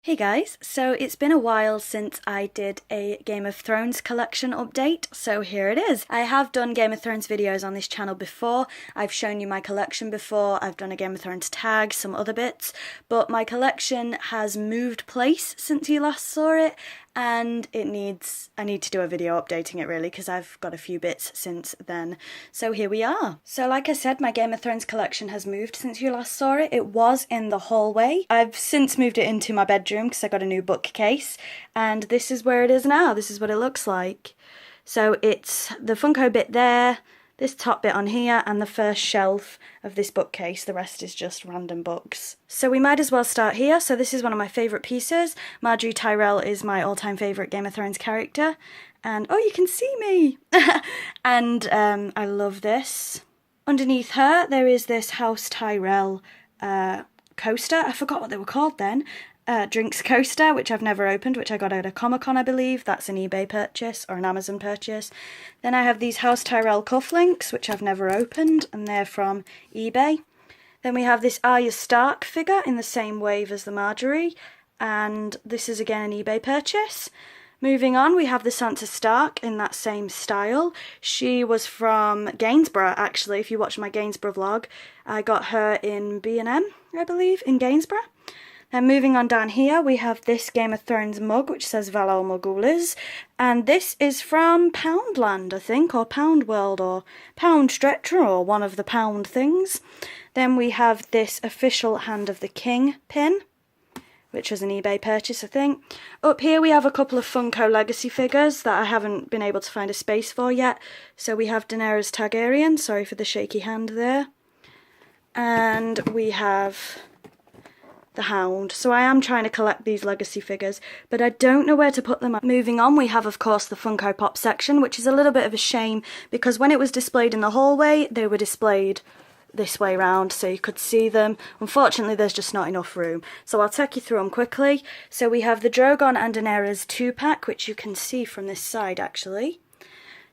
Hey guys, so it's been a while since I did a Game of Thrones collection update, so here it is. I have done Game of Thrones videos on this channel before, I've shown you my collection before, I've done a Game of Thrones tag, some other bits, but my collection has moved place since you last saw it, and I need to do a video updating it really, because I've got a few bits since then. So here we are. So like I said, my Game of Thrones collection has moved since you last saw it. It was in the hallway. I've since moved it into my bedroom because I got a new bookcase, and this is where it is now. This is what it looks like. So it's the Funko bit there, this top bit on here, and the first shelf of this bookcase. The rest is just random books. So we might as well start here. So this is one of my favourite pieces. Margaery Tyrell is my all-time favourite Game of Thrones character. And, oh, you can see me! And I love this. Underneath her, there is this House Tyrell coaster. I forgot what they were called then. Drinks coaster, which I've never opened, which I got at a Comic-Con, I believe. That's an eBay purchase or an Amazon purchase. Then I have these House Tyrell cufflinks, which I've never opened, and they're from eBay. Then we have this Arya Stark figure in the same wave as the Margaery, and this is again an eBay purchase. Moving on, we have the Sansa Stark in that same style. She was from Gainsborough, actually. If you watch my Gainsborough vlog, I got her in B&M, I believe, in Gainsborough. Then moving on down here, we have this Game of Thrones mug, which says Valar Morghulis, and this is from Poundland, I think, or Pound World, or Pound Stretcher, or one of the Pound things. Then we have this official Hand of the King pin, which was an eBay purchase, I think. Up here we have a couple of Funko Legacy figures that I haven't been able to find a space for yet. So we have Daenerys Targaryen, sorry for the shaky hand there. And we have the Hound. So I am trying to collect these Legacy figures, but I don't know where to put them. Moving on, we have of course the Funko Pop section, which is a little bit of a shame because when it was displayed in the hallway, they were displayed this way round so you could see them. Unfortunately, there's just not enough room. So I'll take you through them quickly. So we have the Drogon and Daenerys 2-pack, which you can see from this side actually.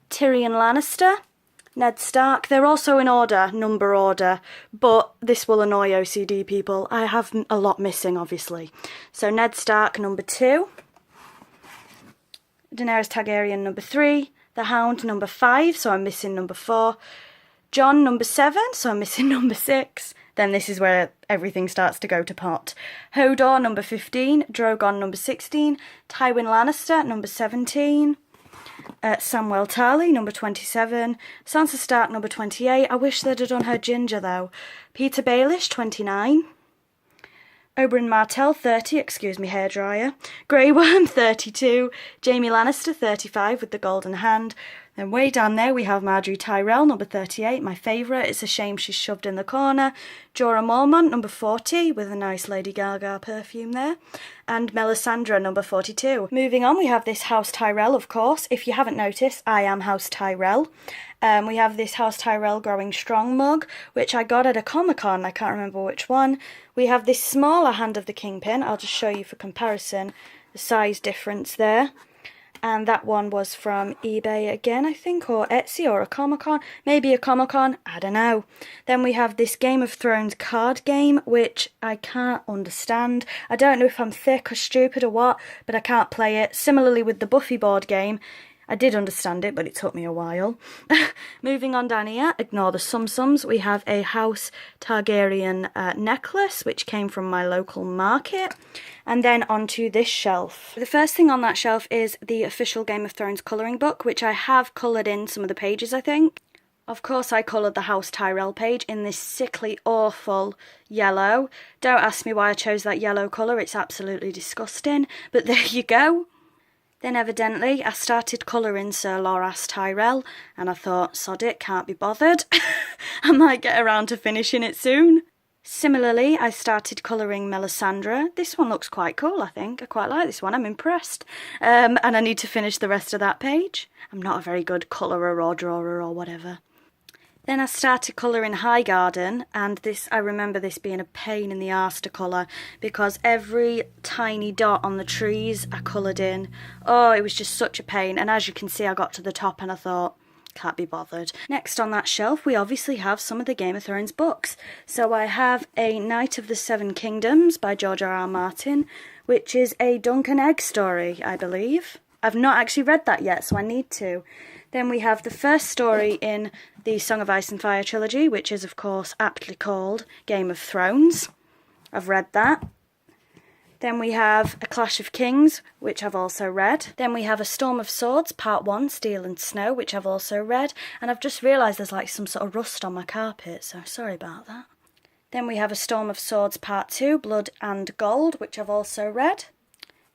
Tyrion Lannister, Ned Stark. They're also in order, number order, but this will annoy OCD people. I have a lot missing, obviously. So Ned Stark, number 2. Daenerys Targaryen, number 3. The Hound, number 5, so I'm missing number 4. Jon, number 7, so I'm missing number 6. Then this is where everything starts to go to pot. Hodor, number 15. Drogon, number 16. Tywin Lannister, number 17. Samwell Tarly, number 27. Sansa Stark, number 28. I wish they'd have done her ginger, though. Peter Baelish, 29. Oberyn Martell, 30. Excuse me, hairdryer. Grey Worm, 32. Jaime Lannister, 35, with the golden hand. Then way down there we have Margaery Tyrell, number 38, my favourite. It's a shame she's shoved in the corner. Jorah Mormont, number 40, with a nice Lady Gaga perfume there. And Melisandre, number 42. Moving on, we have this House Tyrell, of course. If you haven't noticed, I am House Tyrell. We have this House Tyrell Growing Strong mug, which I got at a Comic-Con, I can't remember which one. We have this smaller Hand of the King pin. I'll just show you for comparison the size difference there. And that one was from eBay again, I think, or Etsy, or a Comic-Con. Maybe a Comic-Con, I don't know. Then we have this Game of Thrones card game, which I can't understand. I don't know if I'm thick or stupid or what, but I can't play it. Similarly with the Buffy board game, I did understand it, but it took me a while. Moving on down here, ignore the sums. We have a House Targaryen necklace, which came from my local market. And then onto this shelf. The first thing on that shelf is the official Game of Thrones colouring book, which I have coloured in some of the pages, I think. Of course, I coloured the House Tyrell page in this sickly, awful yellow. Don't ask me why I chose that yellow colour, it's absolutely disgusting. But there you go. Then evidently I started colouring Sir Loras Tyrell, and I thought, sod it, can't be bothered. I might get around to finishing it soon. Similarly, I started colouring Melisandre. This one looks quite cool, I think. I quite like this one, I'm impressed. And I need to finish the rest of that page. I'm not a very good colourer or drawer or whatever. Then I started colouring Highgarden, and this, I remember this being a pain in the arse to colour because every tiny dot on the trees I coloured in. Oh, it was just such a pain, and as you can see I got to the top and I thought, can't be bothered. Next on that shelf, we obviously have some of the Game of Thrones books. So I have A Knight of the Seven Kingdoms by George R.R. Martin, which is a Dunk and Egg story, I believe. I've not actually read that yet, so I need to. Then we have the first story in the Song of Ice and Fire trilogy, which is, of course, aptly called Game of Thrones. I've read that. Then we have A Clash of Kings, which I've also read. Then we have A Storm of Swords, Part 1, Steel and Snow, which I've also read. And I've just realised there's like some sort of rust on my carpet, so sorry about that. Then we have A Storm of Swords, Part 2, Blood and Gold, which I've also read.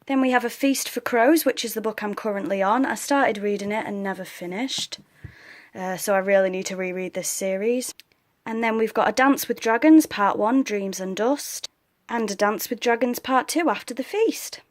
Then we have A Feast for Crows, which is the book I'm currently on. I started reading it and never finished, so I really need to reread this series. And then we've got A Dance with Dragons, Part 1, Dreams and Dust, and A Dance with Dragons, Part 2, After the Feast.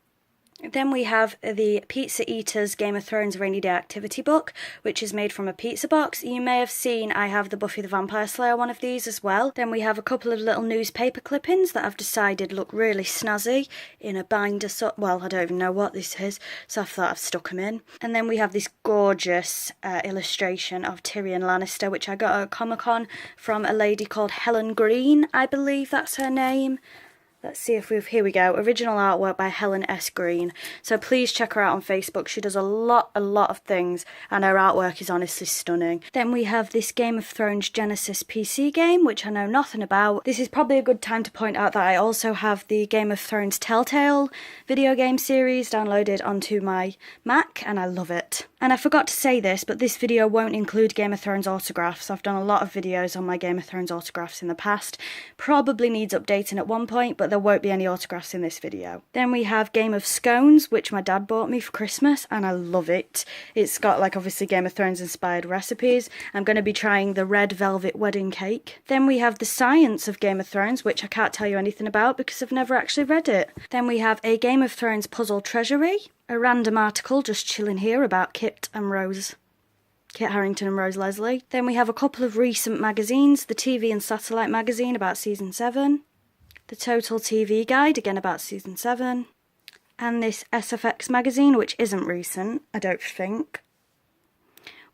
Then we have the Pizza Eater's Game of Thrones Rainy Day Activity book, which is made from a pizza box. You may have seen I have the Buffy the Vampire Slayer one of these as well. Then we have a couple of little newspaper clippings that I've decided look really snazzy in a binder. Well, I don't even know what this is, so I thought I've stuck them in. And then we have this gorgeous illustration of Tyrion Lannister, which I got at Comic-Con from a lady called Helen Green, I believe that's her name. Let's see if here we go, original artwork by Helen S. Green. So please check her out on Facebook. She does a lot of things, and her artwork is honestly stunning. Then we have this Game of Thrones Genesis PC game, which I know nothing about. This is probably a good time to point out that I also have the Game of Thrones Telltale video game series downloaded onto my Mac, and I love it. And I forgot to say this, but this video won't include Game of Thrones autographs. I've done a lot of videos on my Game of Thrones autographs in the past. Probably needs updating at one point, but there won't be any autographs in this video. Then we have Game of Scones, which my dad bought me for Christmas, and I love it. It's got like obviously Game of Thrones inspired recipes. I'm going to be trying the red velvet wedding cake. Then we have The Science of Game of Thrones, which I can't tell you anything about because I've never actually read it. Then we have a Game of Thrones puzzle treasury, a random article just chilling here about Kit Harington and Rose Leslie. Then we have a couple of recent magazines, the TV and Satellite magazine about Season 7, the Total TV Guide, again about Season 7, and this SFX magazine, which isn't recent, I don't think.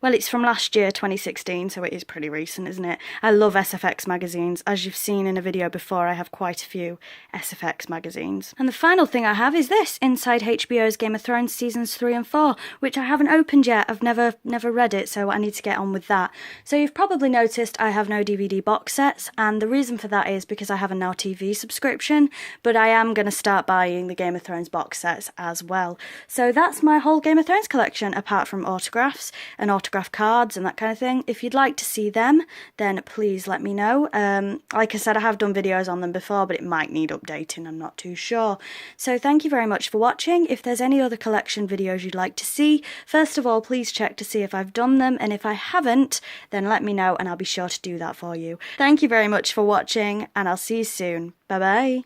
Well, it's from last year, 2016, so it is pretty recent, isn't it? I love SFX magazines. As you've seen in a video before, I have quite a few SFX magazines. And the final thing I have is this, Inside HBO's Game of Thrones Seasons 3 and 4, which I haven't opened yet. I've never read it, so I need to get on with that. So you've probably noticed I have no DVD box sets, and the reason for that is because I have a Now TV subscription, but I am going to start buying the Game of Thrones box sets as well. So that's my whole Game of Thrones collection, apart from autographs and autograph cards and that kind of thing. If you'd like to see them, then please let me know. Like I said, I have done videos on them before, but it might need updating, I'm not too sure. So thank you very much for watching. If there's any other collection videos you'd like to see, first of all, please check to see if I've done them, and if I haven't, then let me know and I'll be sure to do that for you. Thank you very much for watching, and I'll see you soon. Bye bye.